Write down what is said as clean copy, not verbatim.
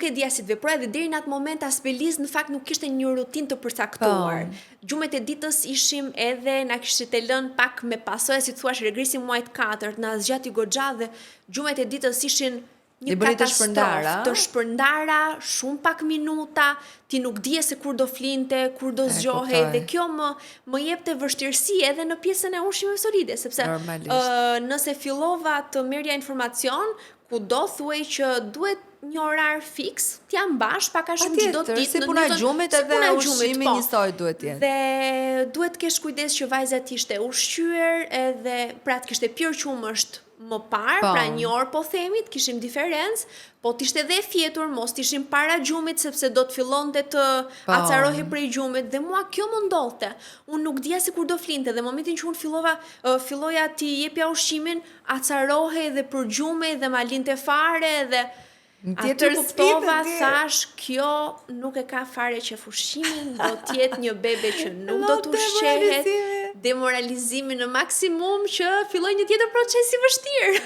nuk e dija si të veproj dhe deri në atë moment as Beliz në fakt nuk kishte një rutinë të përcaktuar. Gjumet e ditës ishim edhe na kishte lënë pak me pasojë, si thua, regresim muajt 4, na zgjati goxha dhe gjumet e ditës ishin një katastrofë të shpërndara, shumë pak minuta, ti nuk dije se kur do flinte, kur do zgjohej dhe kjo më jepte vështirësi edhe në pjesën e ushqimeve solide, sepse nëse fillova të merrja informacion, kudo thuaj që duhet një orar fiks, t'ja mbash pak a shumë çdo ditë. Si puna e gjumit edhe ushqimi njësoj duhet jetë. Dhe duhet kesh kujdes që vajza ishte ushqyer edhe pra të kishte pirë qumësht më parë, pra një orë po themi, të kishim diferencë, po t'ishte dhe fjetur, mos t'ishim para gjumit, sepse do të fillonte të acarohej prej gjumit, dhe mua kjo më ndodhte. Unë nuk dija se kur do flinte, dhe momentin që unë filloja t'i jepja ushqimin, acarohej dhe për gjume, dhe ma linte fare, dhe aty kuptova, thash, kjo nuk e ka fare që fushqimin, do t'jetë një bebe që nuk do t'ushqehet, demoralizimi në maksimum që filloj një tjetër proces i vështirë.